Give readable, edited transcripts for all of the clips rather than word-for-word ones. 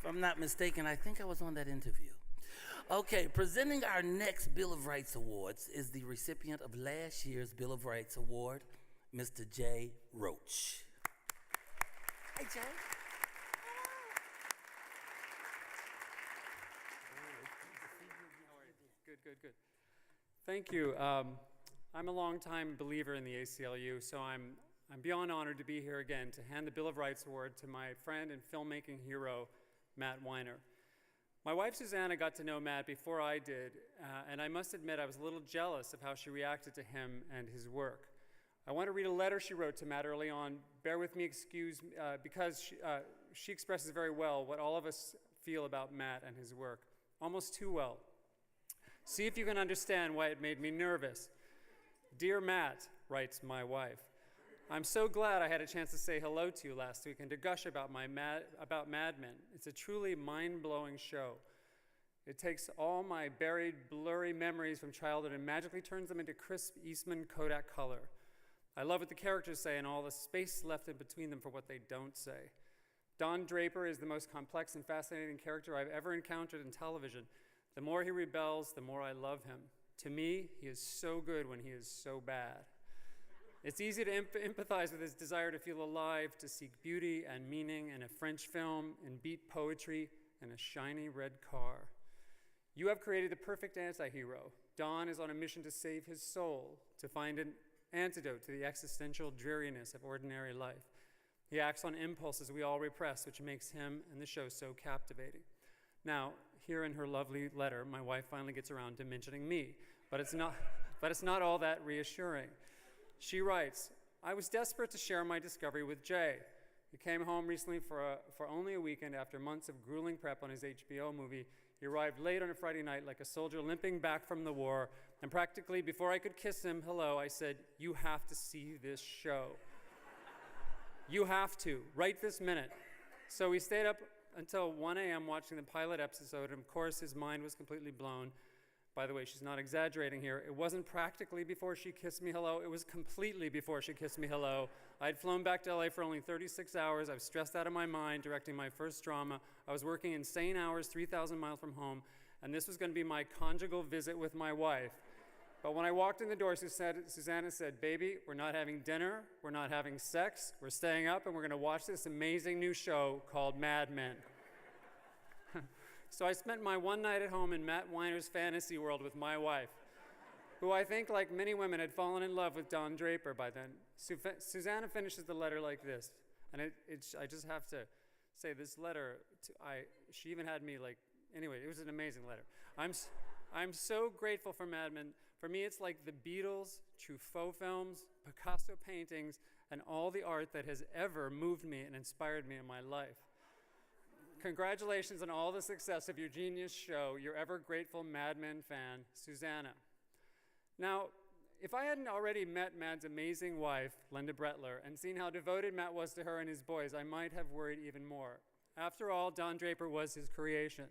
I'm not mistaken, I think I was on that interview. Okay, presenting our next Bill of Rights Awards is the recipient of last year's Bill of Rights Award, Mr. Jay Roach. Hey, Jay. Good. Thank you. I'm a longtime believer in the ACLU, so I'm beyond honored to be here again to hand the Bill of Rights Award to my friend and filmmaking hero, Matt Weiner. My wife Susanna got to know Matt before I did, and I must admit I was a little jealous of how she reacted to him and his work. I want to read a letter she wrote to Matt early on. Bear with me, because she expresses very well what all of us feel about Matt and his work, almost too well. See if you can understand why it made me nervous. Dear Matt, writes my wife, I'm so glad I had a chance to say hello to you last week and to gush about Mad Men. It's a truly mind-blowing show. It takes all my buried, blurry memories from childhood and magically turns them into crisp Eastman Kodak color. I love what the characters say and all the space left in between them for what they don't say. Don Draper is the most complex and fascinating character I've ever encountered in television. The more he rebels, the more I love him. To me, he is so good when he is so bad. It's easy to empathize with his desire to feel alive, to seek beauty and meaning in a French film, in beat poetry, and a shiny red car. You have created the perfect anti-hero. Don is on a mission to save his soul, to find an antidote to the existential dreariness of ordinary life. He acts on impulses we all repress, which makes him and the show so captivating. Now, here in her lovely letter, my wife finally gets around to mentioning me, but it's not all that reassuring. She writes, I was desperate to share my discovery with Jay. He came home recently for only a weekend after months of grueling prep on his HBO movie. He arrived late on a Friday night like a soldier limping back from the war, and practically before I could kiss him hello, I said, you have to see this show. You have to, right this minute. So we stayed up until 1 a.m. watching the pilot episode, and of course his mind was completely blown. By the way, she's not exaggerating here. It wasn't practically before she kissed me hello, it was completely before she kissed me hello. I'd flown back to LA for only 36 hours. I was stressed out of my mind directing my first drama. I was working insane hours 3,000 miles from home, and this was going to be my conjugal visit with my wife. But when I walked in the door, Susanna said, baby, we're not having dinner, we're not having sex, we're staying up and we're going to watch this amazing new show called Mad Men. So I spent my one night at home in Matt Weiner's fantasy world with my wife, who I think, like many women, had fallen in love with Don Draper by then. Susanna finishes the letter like this, and I just have to say this letter, she even had me like, anyway, it was an amazing letter. I'm so grateful for Mad Men. For me, it's like the Beatles, Truffaut films, Picasso paintings, and all the art that has ever moved me and inspired me in my life. Congratulations on all the success of your genius show, your ever grateful Mad Men fan, Susanna. Now, if I hadn't already met Matt's amazing wife, Linda Brettler, and seen how devoted Matt was to her and his boys, I might have worried even more. After all, Don Draper was his creation.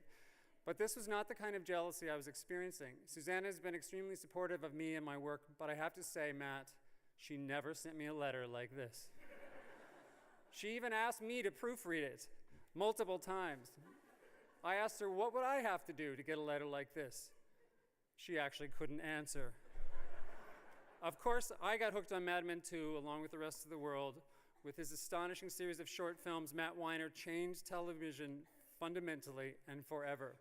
But this was not the kind of jealousy I was experiencing. Susanna has been extremely supportive of me and my work, but I have to say, Matt, she never sent me a letter like this. She even asked me to proofread it multiple times. I asked her, what would I have to do to get a letter like this? She actually couldn't answer. Of course, I got hooked on Mad Men too, along with the rest of the world. With his astonishing series of short films, Matt Weiner changed television fundamentally and forever.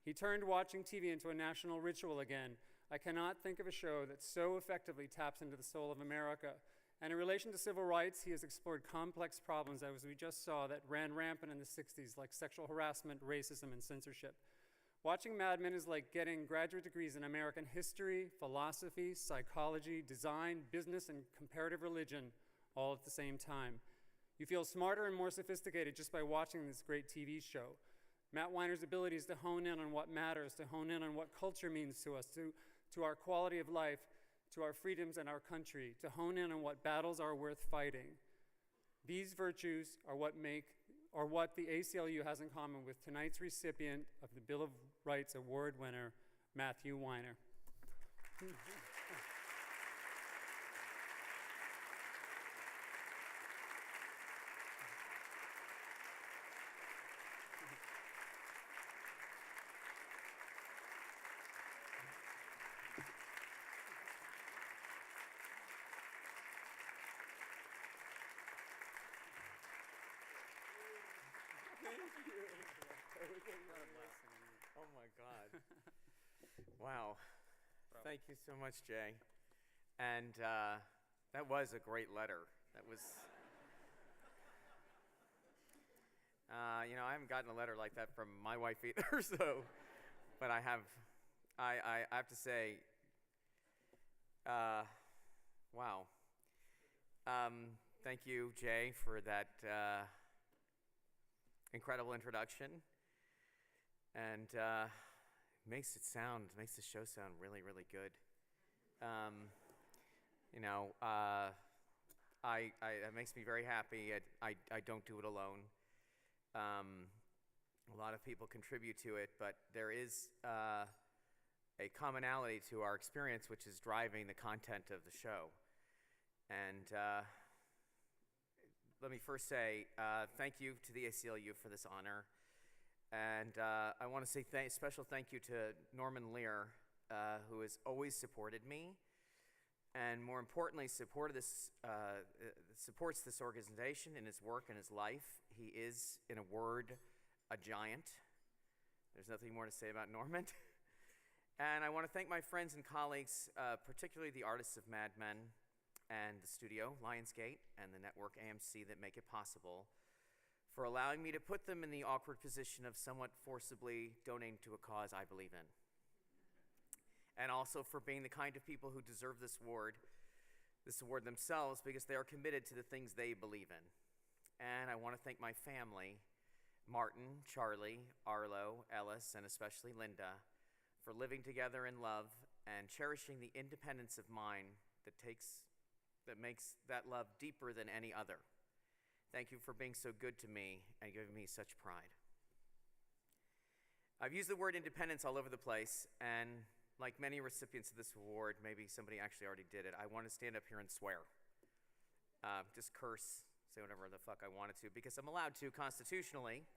He turned watching TV into a national ritual again. I cannot think of a show that so effectively taps into the soul of America. And in relation to civil rights, he has explored complex problems, as we just saw, that ran rampant in the 60s, like sexual harassment, racism, and censorship. Watching Mad Men is like getting graduate degrees in American history, philosophy, psychology, design, business, and comparative religion, all at the same time. You feel smarter and more sophisticated just by watching this great TV show. Matt Weiner's ability is to hone in on what matters, to hone in on what culture means to us, to our quality of life, to our freedoms and our country, to hone in on what battles are worth fighting. These virtues are what the ACLU has in common with tonight's recipient of the Bill of Rights Award winner, Matthew Weiner. Oh my God. Wow. Thank you so much, Jay. And that was a great letter. That was, I haven't gotten a letter like that from my wife either, but I have to say, wow. Thank you, Jay, for that incredible introduction. And makes the show sound really, really good. It makes me very happy. I don't do it alone. A lot of people contribute to it, but there is a commonality to our experience, which is driving the content of the show. And let me first say thank you to the ACLU for this honor. And I want to say special thank you to Norman Lear, who has always supported me, and more importantly, supports this organization in his work and his life. He is, in a word, a giant. There's nothing more to say about Norman. And I want to thank my friends and colleagues, particularly the artists of Mad Men and the studio, Lionsgate, and the network AMC that make it possible, for allowing me to put them in the awkward position of somewhat forcibly donating to a cause I believe in. And also for being the kind of people who deserve this award themselves, because they are committed to the things they believe in. And I want to thank my family, Martin, Charlie, Arlo, Ellis, and especially Linda, for living together in love and cherishing the independence of mind that makes that love deeper than any other. Thank you for being so good to me and giving me such pride. I've used the word independence all over the place, and like many recipients of this award, maybe somebody actually already did it, I want to stand up here and swear. Just curse, say whatever the fuck I wanted to, because I'm allowed to constitutionally,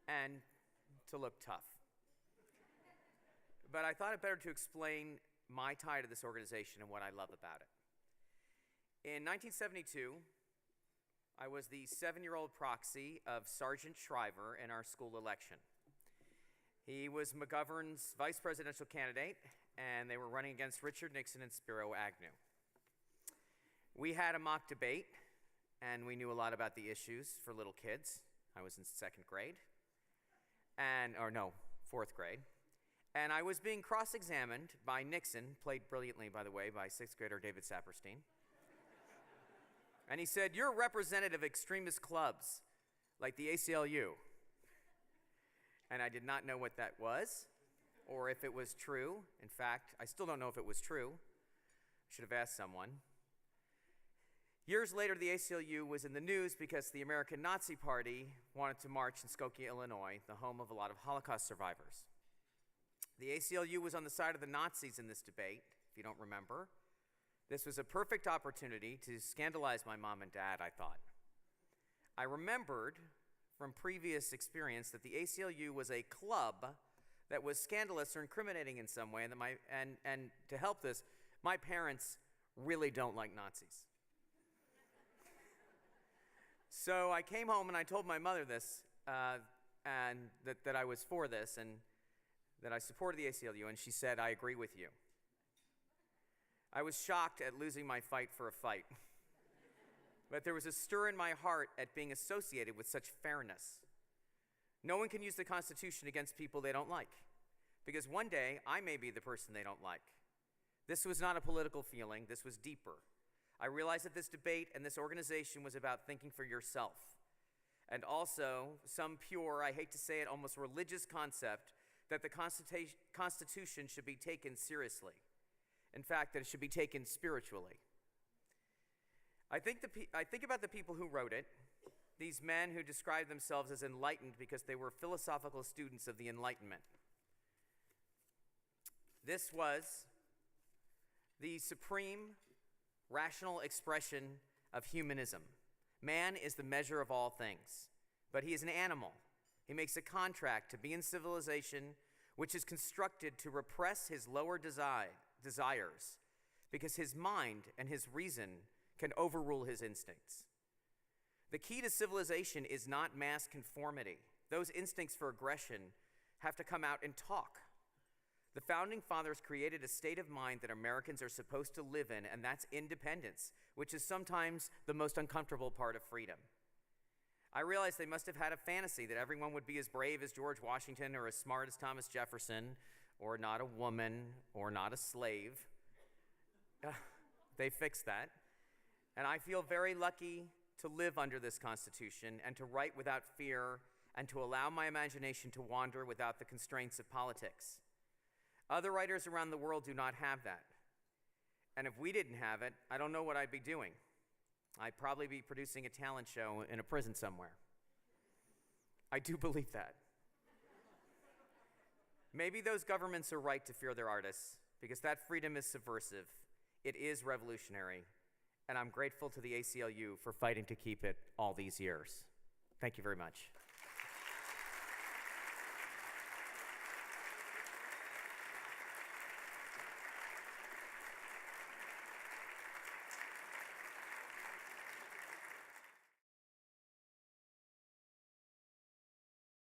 and to look tough. But I thought it better to explain my tie to this organization and what I love about it. In 1972, I was the 7-year-old proxy of Sergeant Shriver in our school election. He was McGovern's vice presidential candidate, and they were running against Richard Nixon and Spiro Agnew. We had a mock debate, and we knew a lot about the issues for little kids. I was in 4th grade. And I was being cross-examined by Nixon, played brilliantly, by the way, by 6th grader David Saperstein. And he said, "You're a representative of extremist clubs, like the ACLU." And I did not know what that was, or if it was true. In fact, I still don't know if it was true. I should have asked someone. Years later, the ACLU was in the news because the American Nazi Party wanted to march in Skokie, Illinois, the home of a lot of Holocaust survivors. The ACLU was on the side of the Nazis in this debate, if you don't remember. This was a perfect opportunity to scandalize my mom and dad, I thought. I remembered from previous experience that the ACLU was a club that was scandalous or incriminating in some way, and to help this, my parents really don't like Nazis. So I came home and I told my mother this, and that I was for this, and that I supported the ACLU, and she said, "I agree with you." I was shocked at losing my fight for a fight. But there was a stir in my heart at being associated with such fairness. No one can use the Constitution against people they don't like, because one day I may be the person they don't like. This was not a political feeling, this was deeper. I realized that this debate and this organization was about thinking for yourself, and also some pure, I hate to say it, almost religious concept that the Constitution should be taken seriously. In fact, that it should be taken spiritually. I think about the people who wrote it, these men who described themselves as enlightened because they were philosophical students of the Enlightenment. This was the supreme rational expression of humanism. Man is the measure of all things, but he is an animal. He makes a contract to be in civilization which is constructed to repress his lower desires, because his mind and his reason can overrule his instincts. The key to civilization is not mass conformity. those instincts for aggression have to come out and talk. The Founding Fathers created a state of mind that Americans are supposed to live in, and that's independence, which is sometimes the most uncomfortable part of freedom. I realize they must have had a fantasy that everyone would be as brave as George Washington or as smart as Thomas Jefferson, or not a woman, or not a slave. They fixed that. And I feel very lucky to live under this Constitution and to write without fear and to allow my imagination to wander without the constraints of politics. Other writers around the world do not have that. And if we didn't have it, I don't know what I'd be doing. I'd probably be producing a talent show in a prison somewhere. I do believe that. Maybe those governments are right to fear their artists, because that freedom is subversive, it is revolutionary, and I'm grateful to the ACLU for fighting to keep it all these years. Thank you very much.